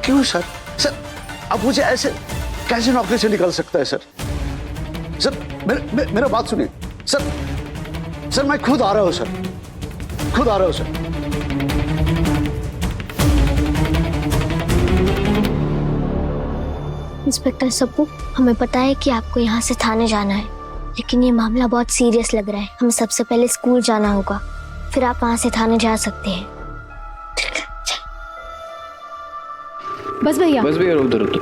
क्यों sir? Sir अब मुझे ऐसे कैसे नौकरी से निकाल सकता है सर? सर मेरा बात सुनिए सर। सर मैं खुद आ रहा हूं सर, खुद आ रहा हूं सर। इंस्पेक्टर सप्पू, हमें पता है कि आपको यहाँ से थाने जाना है, लेकिन ये मामला बहुत सीरियस लग रहा है। हमें सबसे पहले स्कूल जाना होगा, फिर आप वहाँ से थाने जा सकते हैं। बस भैया रुक दो रुक दो।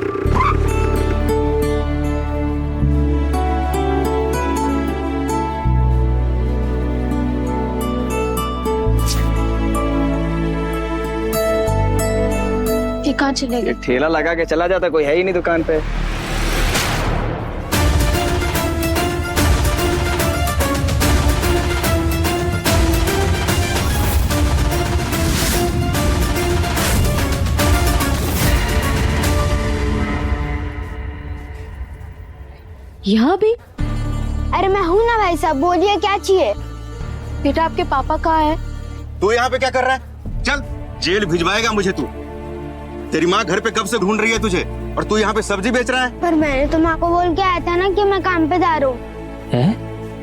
ये कहाँ चले गए? ठेला लगा के चला जाता, कोई है ही नहीं दुकान पे। यहाँ भी? अरे मैं हूँ ना भाई साहब, बोलिए क्या चाहिए? बेटा आपके पापा कहाँ है? तू यहाँ पे क्या कर रहा है? चल जेल भिजवाएगा मुझे तू। तेरी माँ घर पे कब से ढूंढ रही है तुझे, और तू यहाँ पे सब्जी बेच रहा है। पर मैंने तो माँ को बोल के आया था ना कि मैं काम पे जा रहा हूँ।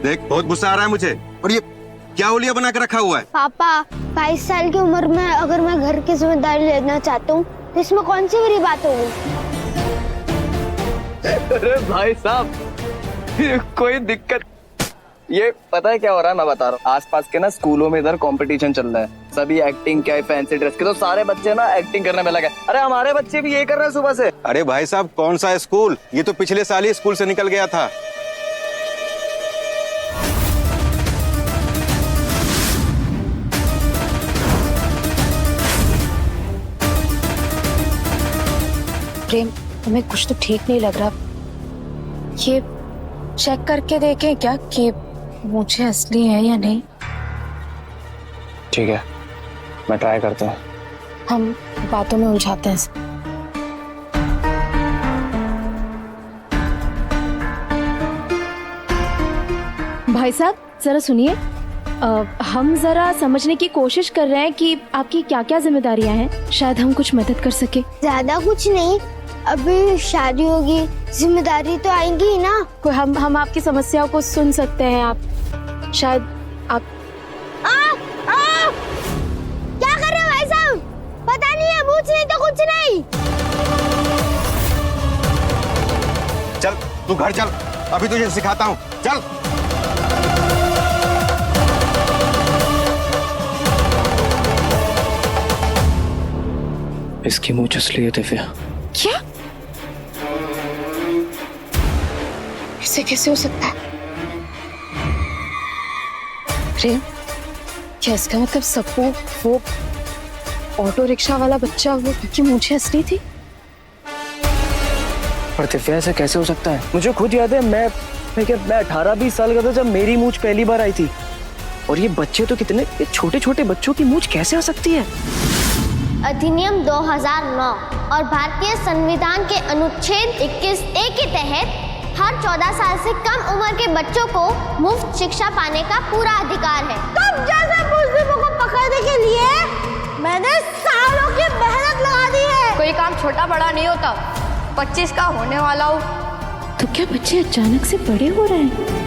देख बहुत गुस्सा आ रहा है मुझे। और ये क्या ओलिया बना के रखा हुआ है? पापा 22 साल की उम्र में अगर मैं घर की जिम्मेदारी लेना चाहता हूँ तो इसमें कौन सी बड़ी बात होगी? अरे भाई साहब, कोई दिक्कत? ये पता है क्या हो रहा है, मैं बता रहा हूँ। आसपास के ना स्कूलों में इधर कंपटीशन चल रहा है, सभी एक्टिंग क्या फैंसी ड्रेस के, तो सारे बच्चे ना एक्टिंग करने में लगे। अरे हमारे बच्चे भी ये कर रहे हैं सुबह से। अरे भाई साहब कौन सा स्कूल, ये तो पिछले साल ही स्कूल से निकल गया था। प्रेम, हमें कुछ तो ठीक नहीं लग रहा। ये चेक करके देखें क्या कि मुझे असली है या नहीं। ठीक है, मैं ट्राई करता हूँ। हम बातों में उलझाते हैं। भाई साहब जरा सुनिए, हम जरा समझने की कोशिश कर रहे हैं कि आपकी क्या क्या जिम्मेदारियां हैं, शायद हम कुछ मदद कर सके। ज्यादा कुछ नहीं, अभी शादी होगी, जिम्मेदारी तो आएंगी ही ना। कोई हम आपकी समस्याओं को सुन सकते हैं, आप शायद आप क्या कर रहे हो भाई साहब? पता नहीं है, पूछ नहीं तो कुछ नहीं। चल तू घर चल, अभी तुझे सिखाता हूँ। चल इसकी मूंछ असलियत है फिर। क्या? ऐसे कैसे हो सकता है? प्रेम, क्या इसका मतलब सप्पू वो ऑटो रिक्शा वाला बच्चा वो की मूंछें असली थी? पर दिव्या ऐसा कैसे हो सकता है? मुझे खुद याद है, मैं 18-20 साल का था जब मेरी मूंछ पहली बार आई थी। और ये बच्चे तो कितने, ये छोटे छोटे बच्चों की मूंछ कैसे आ सकती है? अधिनियम 2009 और भारतीय संविधान के अनुच्छेद 21A के तहत हर 14 साल से कम उम्र के बच्चों को मुफ्त शिक्षा पाने का पूरा अधिकार है। तब जैसे मुजरिमों को पकड़ने के लिए मैंने सालों की मेहनत लगा दी है। कोई काम छोटा बड़ा नहीं होता, 25 का होने वाला हो। तो क्या बच्चे अचानक से बड़े हो रहे हैं?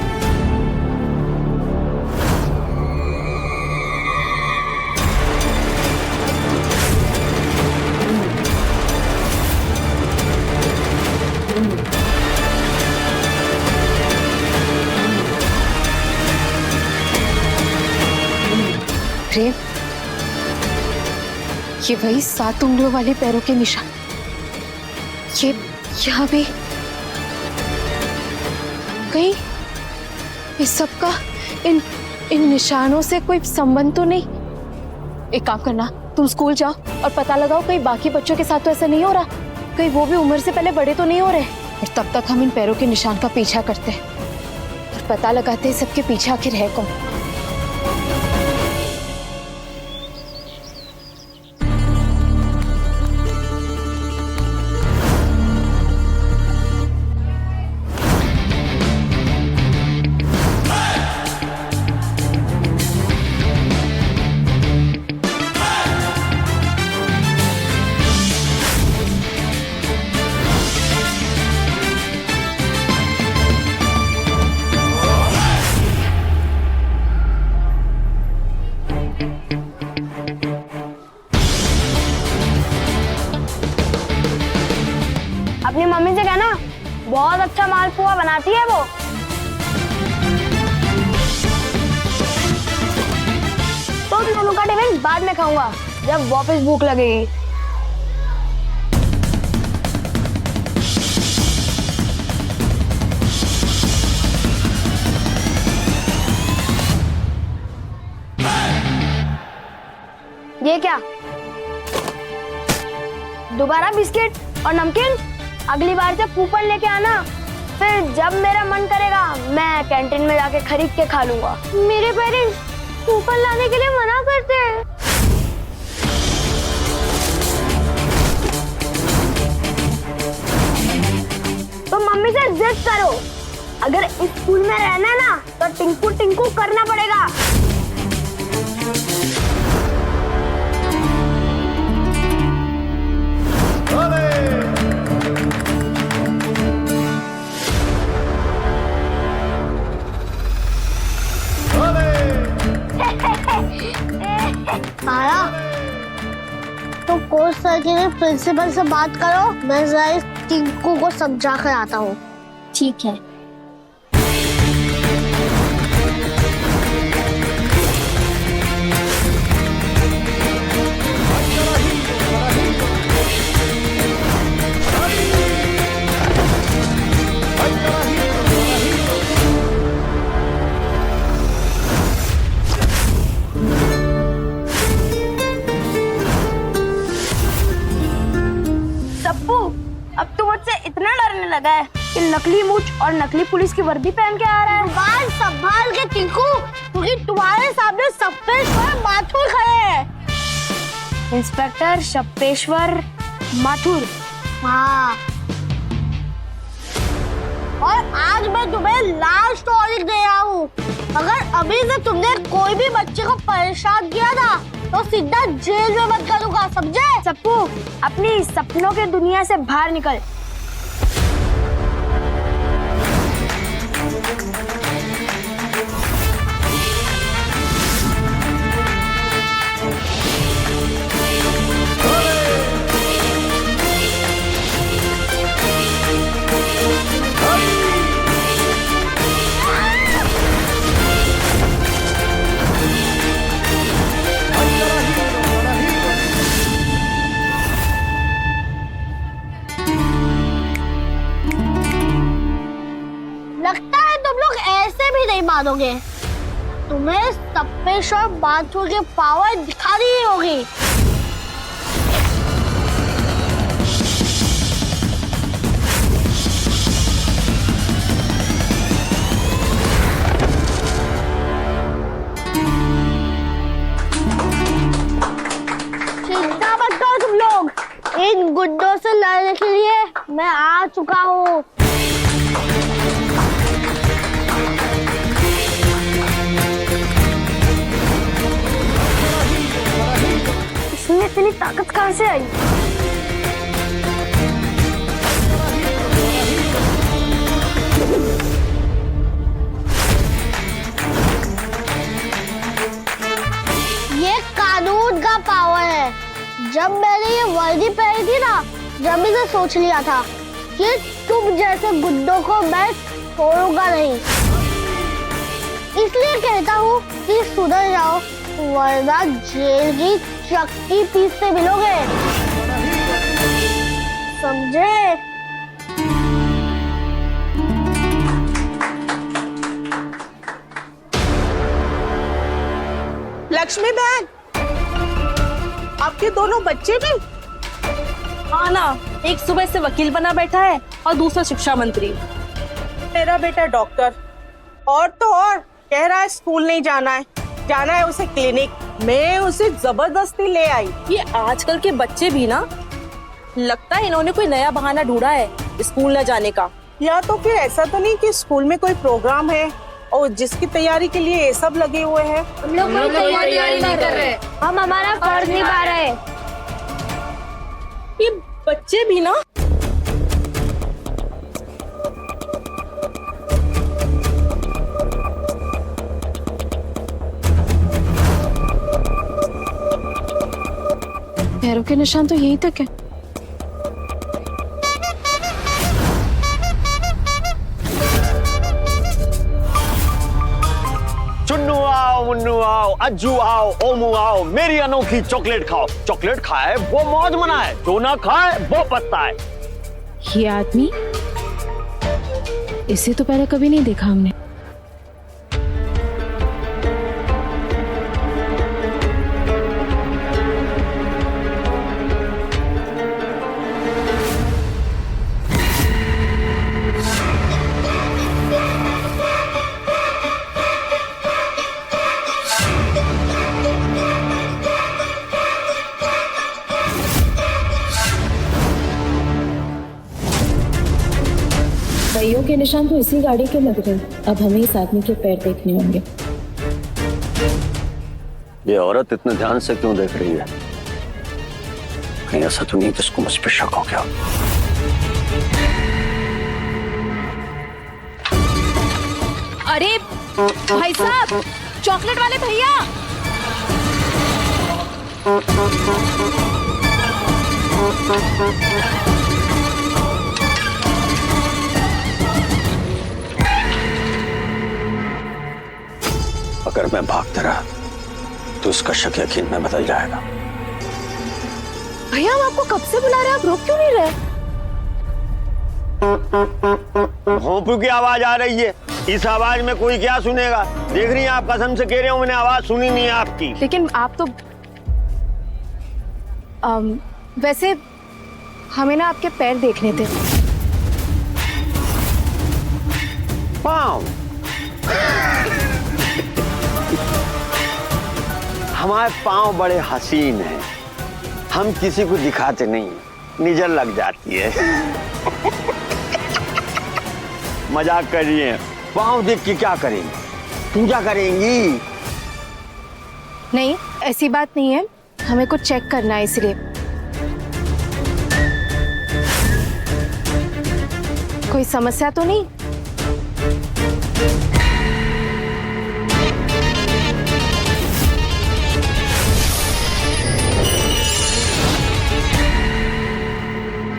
प्रेम, ये वही 7 उंगलियों वाले पैरों के निशान, ये यहाँ भी कहीं इस सब का इन निशानों से कोई संबंध तो नहीं? एक काम करना, तुम स्कूल जाओ और पता लगाओ कहीं बाकी बच्चों के साथ तो ऐसा नहीं हो रहा, कहीं वो भी उम्र से पहले बड़े तो नहीं हो रहे। और तब तक हम इन पैरों के निशान का पीछा करते हैं और पता लगाते हैं सबके पीछे आखिर है कौन। अच्छा मालपुआ बनाती है वो। तो तुम दोनों का टिफिन बाद में खाऊंगा, जब वापस भूख लगेगी। ये क्या? दोबारा बिस्किट और नमकीन? अगली बार से कूपन लेके आना, फिर जब मेरा मन करेगा मैं कैंटीन में जाके खरीद के खा लूंगा। मेरे पेरेंट्स कूपन लाने के लिए मना करते हैं। तो मम्मी से जिद करो, अगर इस स्कूल में रहना है ना तो टिंकू टिंकू करना पड़ेगा। आया तो कोच सर के लिए प्रिंसिपल से बात करो, मैं जरा इस टिंकू को समझा कर आता हूँ। ठीक है। अब तो मुझसे इतना डरने लगा है कि नकली मूंछ और नकली पुलिस की वर्दी पहन के आ रहा है। बाल संभाल के टिंकू, क्योंकि तुम्हारे सामने सप्पेश्वर माथुर खड़े हैं। इंस्पेक्टर सप्पेश्वर माथुर। हाँ। और आज मैं तुम्हें लास्ट वार्निंग दे रहा हूँ, अगर अभी से तुमने कोई भी बच्चे को परेशान किया था तो सीधा जेल में मत करूंगा, समझे? सप्पू, अपनी सपनों के दुनिया से बाहर निकल। लगता है तुम लोग ऐसे भी नहीं मानोगे, तुम्हें सप्पेश्वर माथुर के पावर दिखा दी होगी। चिंता मत करो तुम लोग, इन गुंडों से लड़ने के लिए मैं आ चुका हूँ। इसमें इतनी ताकत कहाँ से आई? ये कानून का पावर है। जब मैंने ये वर्दी पहनी थी ना, जब मैंने सोच लिया था कि तुम जैसे गुंडों को मैं छोड़ूंगा नहीं। इसलिए कहता हूँ कि सुधर जाओ, वरना जेल की चक्की पीसते मिलोगे, समझे? लक्ष्मी बहन, आपके दोनों बच्चे भी? हाँ ना, एक सुबह से वकील बना बैठा है और दूसरा शिक्षा मंत्री। मेरा बेटा डॉक्टर, और तो और कह रहा है स्कूल नहीं जाना है, जाना है उसे क्लिनिक। मैं उसे जबरदस्ती ले आई। ये आजकल के बच्चे भी ना, लगता है इन्होंने कोई नया बहाना ढूंढा है स्कूल न जाने का। या तो फिर ऐसा तो नहीं कि स्कूल में कोई प्रोग्राम है और जिसकी तैयारी के लिए ये सब लगे हुए हैं। हम लोग कोई तैयारी नहीं कर रहे, हम हमारा फर्ज निभा रहे। ये बच्चे भी ना, पैरों के निशान तो यहीं तक है। अज्जू आओ, ओमू आओ, मेरी अनोखी चॉकलेट खाओ। चॉकलेट खाए वो मौज मनाए, जो ना खाए वो पछताए। ये आदमी, इसे तो पहले कभी नहीं देखा हमने। कईयों के निशान तो इसी गाड़ी के लग रहे। अब हमें इस आदमी के पैर देखने होंगे। ये औरत इतने ध्यान से क्यों देख रही है? कहीं ऐसा तो नहीं कि इसको मुझ पे शक हो गया? अरे भाई साहब, चॉकलेट वाले भैया! अगर मैं भागता रहा तो इसका शक यकीन में बदल जाएगा। भैया, हम आपको कब से बुला रहे हैं, आप रोक क्यों नहीं रहे? भोंपू की आवाज आ रही है। इस आवाज में कोई क्या सुनेगा? देख रही हैं आप, कसम से कह रहे हूं, मैंने आवाज सुनी नहीं है आपकी। लेकिन आप तो वैसे हमें ना आपके पैर देखने थे। पाँव? हमारे पाँव बड़े हसीन हैं, हम किसी को दिखाते नहीं, नजर लग जाती है। मजाक कर रही हैं। पाँव देख के क्या करेंगी? पूजा करेंगी? नहीं, ऐसी बात नहीं है, हमें कुछ चेक करना है इसलिए। कोई समस्या तो नहीं?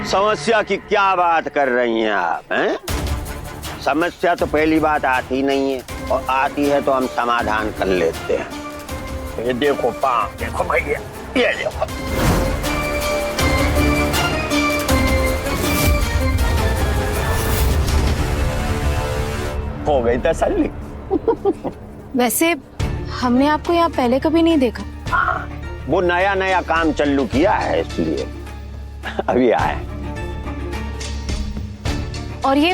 समस्या की क्या बात कर रही हैं आप, हैं? समस्या तो पहली बात आती नहीं है, और आती है तो हम समाधान कर लेते हैं। ये देखो पाँव, देखो भैया, ये देखो। हो गई तसल्ली। वैसे हमने आपको यहाँ पहले कभी नहीं देखा। वो नया नया काम चालू किया है इसलिए अभी आए। और ये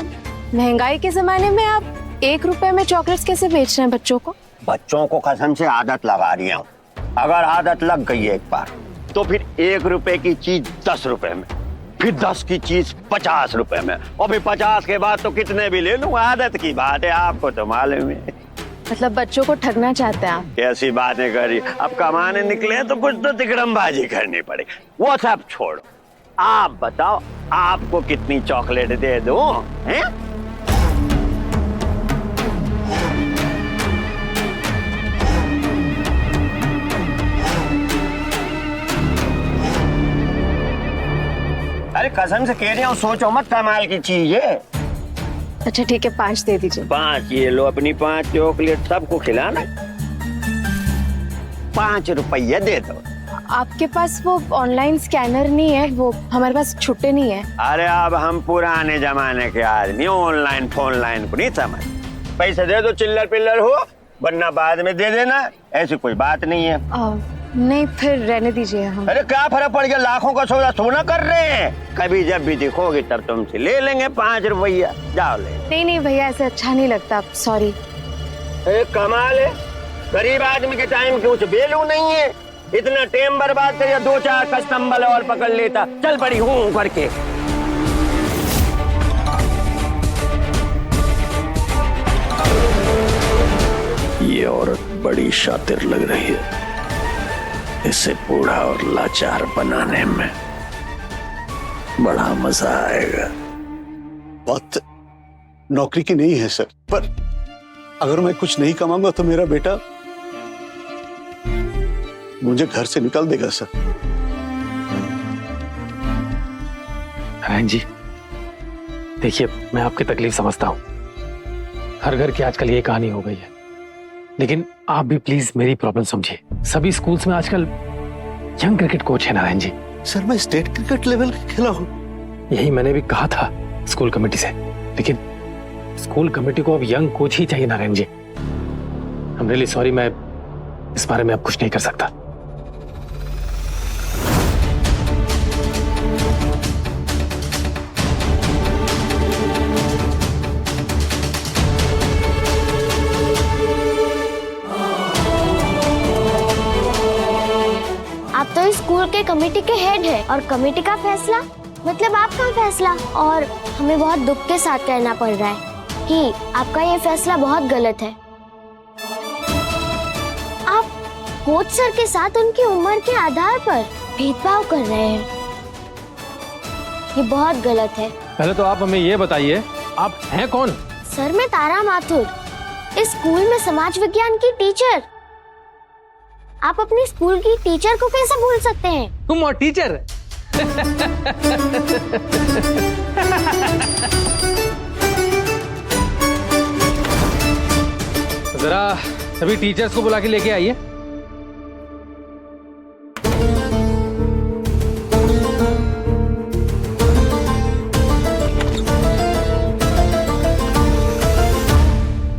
महंगाई के जमाने में आप 1 रुपए में चॉकलेट्स कैसे बेच रहे हैं बच्चों को? बच्चों को कसम से आदत लगा रही हूँ। अगर आदत लग गई एक बार तो फिर 1 रुपए की चीज 10 रुपए में, फिर 10 की चीज 50 रुपए में, और फिर 50 के बाद तो कितने भी ले लूं। आदत की बात है, आपको तो मालूम है। मतलब बच्चों को ठगना चाहते हैं आप? ऐसी बातें करी। अब कमाने निकले तो कुछ तो तिकड़मबाजी करनी पड़ेगी। वो सब छोड़ो, आप बताओ आपको कितनी चॉकलेट दे दूं? हैं? अरे कसम से कह रही हूँ, सोचो मत, कमाल की चीज है। अच्छा ठीक है, 5 दे दीजिए। 5? ये लो अपनी 5 चॉकलेट, सबको खिलाना। 5 रुपये दे दो। आपके पास वो ऑनलाइन स्कैनर नहीं है? वो हमारे पास छुट्टे नहीं है। अरे अब हम पुराने जमाने के आदमी, ऑनलाइन फोनलाइन को नहीं समझ। पैसे दे दो, चिल्लर पिल्लर हो, वरना बाद में दे देना, ऐसी कोई बात नहीं है। नहीं, फिर रहने दीजिए हम। अरे क्या फर्क पड़ गया, लाखों का सौदा सोना कर रहे हैं। कभी जब भी दिखोगे तब तुमसे ले लेंगे 5 रुपया, जाओ ले। नहीं नहीं भैया, ऐसे अच्छा नहीं लगता, सॉरी। कमाल है, गरीब आदमी के टाइम की कुछ वैल्यू नहीं है। इतना टाइम बर्बाद कर, 2-4 कस्टमर और पकड़ लेता। चल पड़ी हूँ करके। ये औरत बड़ी शातिर लग रही है, इसे बूढ़ा और लाचार बनाने में बड़ा मजा आएगा। बात नौकरी की नहीं है सर, पर अगर मैं कुछ नहीं कमाऊंगा तो मेरा बेटा मुझे घर से निकाल देगा सर। नारायण जी, देखिए मैं आपकी तकलीफ समझता हूँ। हर घर की आजकल ये कहानी हो गई है। लेकिन आप भी प्लीज मेरी प्रॉब्लम समझिए। सभी स्कूल्स में आजकल यंग क्रिकेट कोच है नारायण जी। सर मैं स्टेट क्रिकेट लेवल का खेला हूँ। यही मैंने भी कहा था स्कूल कमेटी से, लेकिन स्कूल कमेटी को अब यंग कोच ही चाहिए Narayan ji. I am really sorry, मैं इस बारे में अब कुछ नहीं कर सकता। आप तो इस स्कूल के कमेटी के हेड है और कमेटी का फैसला मतलब आपका फैसला, और हमें बहुत दुख के साथ कहना पड़ रहा है कि आपका ये फैसला बहुत गलत है। आप कोच सर के साथ उनकी उम्र के आधार पर भेदभाव कर रहे हैं, ये बहुत गलत है। पहले तो आप हमें ये बताइए आप हैं कौन? सर मैं तारा माथुर, इस स्कूल में समाज विज्ञान की टीचर। आप अपनी स्कूल की टीचर को कैसे भूल सकते हैं? तुम और टीचर? जरा सभी टीचर्स को बुला के लेके आइए।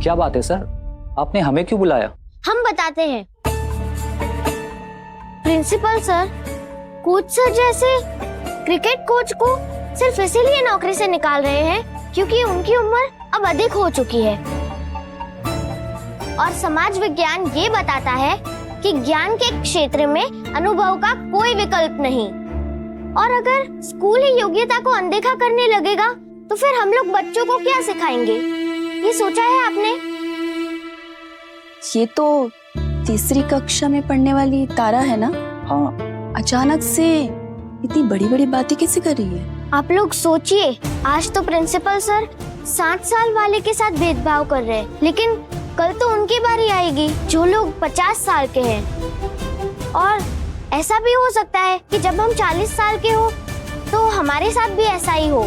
क्या बात है सर, आपने हमें क्यों बुलाया? हम बताते हैं। प्रिंसिपल सर, कोच सर जैसे क्रिकेट कोच को सिर्फ इसीलिए नौकरी से निकाल रहे हैं क्योंकि उनकी उम्र अब अधिक हो चुकी है। और समाज विज्ञान ये बताता है कि ज्ञान के क्षेत्र में अनुभव का कोई विकल्प नहीं। और अगर स्कूल ही योग्यता को अनदेखा करने लगेगा तो फिर हम लोग बच्चों को क्या सिखाएंगे? ये सोचा है आपने? ये तो तीसरी कक्षा में पढ़ने वाली तारा है ना? हाँ। अचानक से इतनी बड़ी बड़ी बातें कैसे कर रही है? आप लोग सोचिए, आज तो प्रिंसिपल सर 60 साल वाले के साथ भेदभाव कर रहे हैं, लेकिन कल तो उनकी बारी आएगी जो लोग 50 साल के हैं। और ऐसा भी हो सकता है कि जब हम 40 साल के हो तो हमारे साथ भी ऐसा ही हो।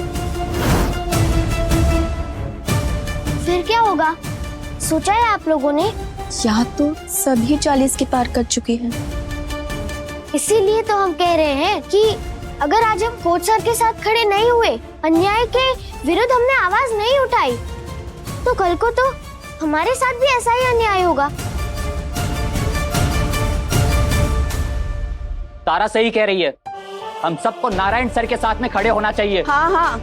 फिर क्या होगा? सोचा है आप लोगों ने? यहाँ तो सभी 40 के पार कर चुके हैं। इसीलिए तो हम कह रहे हैं कि अगर आज हम कोच सर के साथ खड़े नहीं हुए, अन्याय के विरुद्ध हमने आवाज नहीं उठाई, तो कल को तो हमारे साथ भी ऐसा ही अन्याय होगा। तारा सही कह रही है, हम सबको नारायण सर के साथ में खड़े होना चाहिए। हाँ हाँ।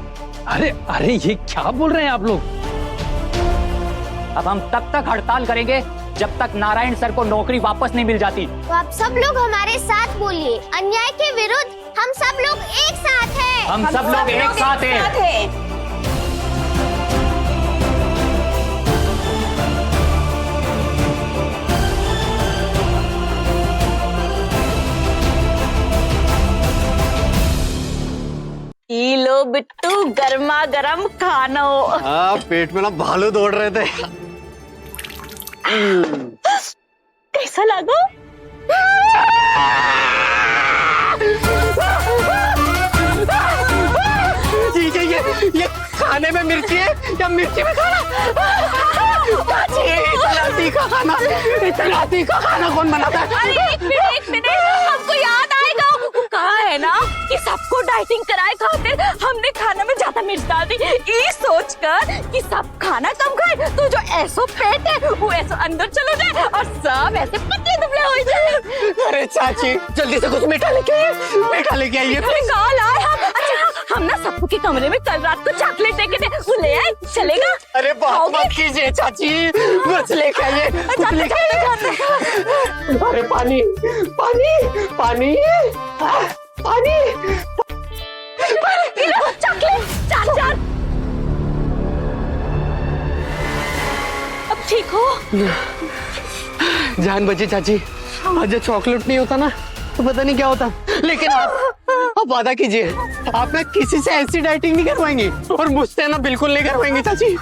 अरे अरे ये क्या बोल रहे हैं आप लोग? अब हम तब तक हड़ताल करेंगे जब तक नारायण सर को नौकरी वापस नहीं मिल जाती। तो आप सब लोग हमारे साथ बोलिए, अन्याय के विरुद्ध हम सब लोग एक साथ हैं। हम सब लोग एक साथ हैं। ई लो बिट्टू, गर्मा गर्म खाना। हाँ, पेट में ना भालू दौड़ रहे थे। कैसा लगा? ये खाने में मिर्ची है या मिर्ची में खाना? इतना तीखा खाना, इतना तीखा खाना कौन बनाता है? अरे एक मिनट, हमको याद आएगा। वो कहा है ना कि सबको डाइटिंग कराए खातिर हमने खाना में ज्यादा मिर्च डाल दी। ये सोचकर कि सब खाना कम खाए तो जो ऐसो पेट है वो ऐसो अंदर चलो जाए और सब ऐसे पतले दुबले हो जाए। अरे चाची, जल्दी से कुछ मीठा लेके आइए। अरे कॉल आए हम। अच्छा हम ना सबको के कमरे में कल रात को चॉकलेट देखे थे, वो ले आए, चलेगा? अरे बात मत कीजिए चाची, बस लेके आइए। अरे पानी पानी पानी पानी चॉकलेट चार। अब ठीक हो? जान बची चाची। आज जब चॉकलेट नहीं होता ना तो पता नहीं क्या होता। लेकिन आप वादा कीजिए, आप ना किसी से ऐसी डाइटिंग नहीं करवाएंगी और मुझसे ना बिल्कुल नहीं करवाएंगी चाची।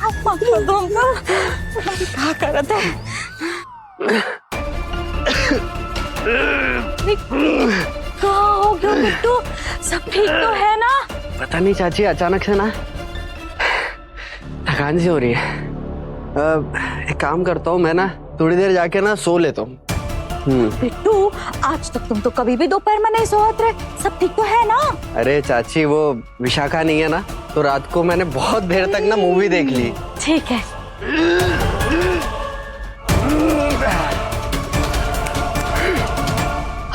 क्या करते हैं? क्या हो गया बिट्टू? सब ठीक तो है ना? पता नहीं चाची, अचानक से ना थकान सी हो रही है। एक काम करता हूँ, मैं ना थोड़ी देर जाके ना सो ले तुम। बिट्टू, आज तक तुम तो कभी भी दोपहर में नहीं सोते रहे। सब ठीक तो है ना? अरे चाची, वो विशाखा नहीं है ना, तो रात को मैंने बहुत देर तक ना मूवी देख ली। ठीक है।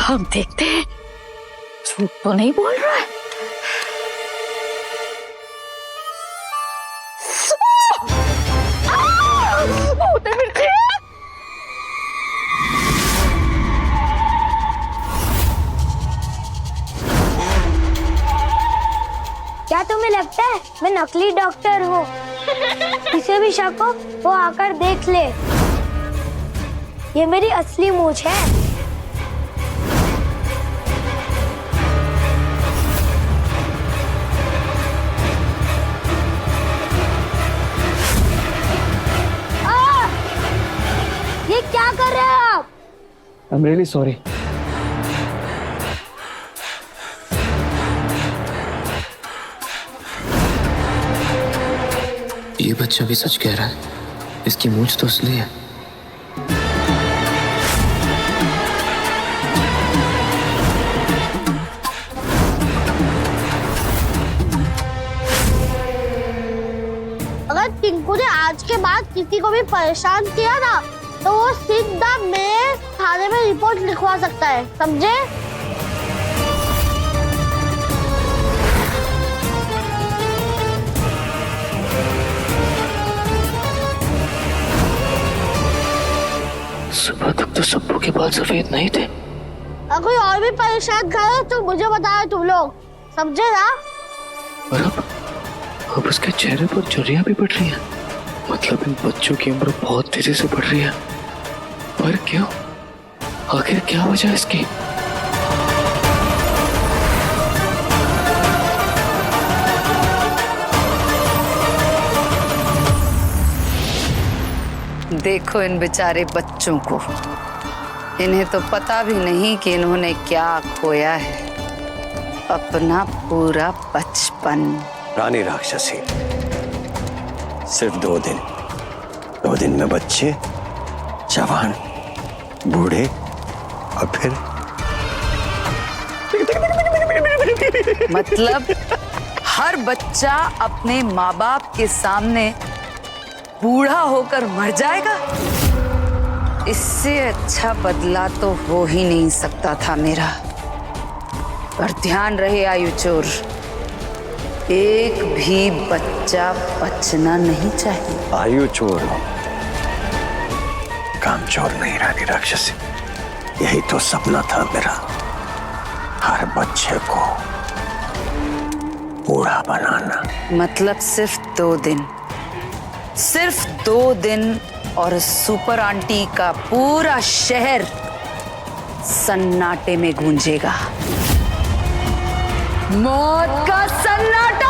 हम देखते हैं, झूठ तो नहीं बोल रहा है। क्या तुम्हें लगता है मैं नकली डॉक्टर हूँ? किसी भी शक हो वो आकर देख ले। ये मेरी असली मूंछ है। ये क्या कर रहे हो आप? I'm really sorry. ये बच्चा भी सच कह रहा है, इसकी मूंछ तो असली है। अगर टिंकू ने आज के बाद किसी को भी परेशान किया ना, तो वो सीधा मेरे थाने में रिपोर्ट लिखवा सकता है, समझे? सुबह तक तो सब्बू के बाल सफेद नहीं थे। अगर कोई और भी परेशान करे तो मुझे बताओ तुम लोग, समझे ना? और अब उसके चेहरे पर झुर्रियां भी पड़ रही हैं। मतलब इन बच्चों की उम्र बहुत तेजी से बढ़ रही है। पर क्यों? आखिर क्या वजह है इसकी? देखो इन बेचारे बच्चों को, इन्हें तो पता भी नहीं कि इन्होंने क्या खोया है, अपना पूरा बचपन। रानी राक्षसी, सिर्फ 2 दिन, 2 दिन में बच्चे, जवान, बूढ़े और फिर मतलब हर बच्चा अपने माँ बाप के सामने बूढ़ा होकर मर जाएगा? इससे अच्छा बदला तो हो ही नहीं सकता था मेरा। पर ध्यान रहे आयु चोर, एक भी बच्चा बचना नहीं चाहिए। आयु चोर हो, काम चोर नहीं रानी राक्षसी। यही तो सपना था मेरा, हर बच्चे को बूढ़ा बनाना। मतलब सिर्फ 2 दिन, सिर्फ 2 दिन और सुपर आंटी का पूरा शहर सन्नाटे में गूंजेगा। मौत का सन्नाटा।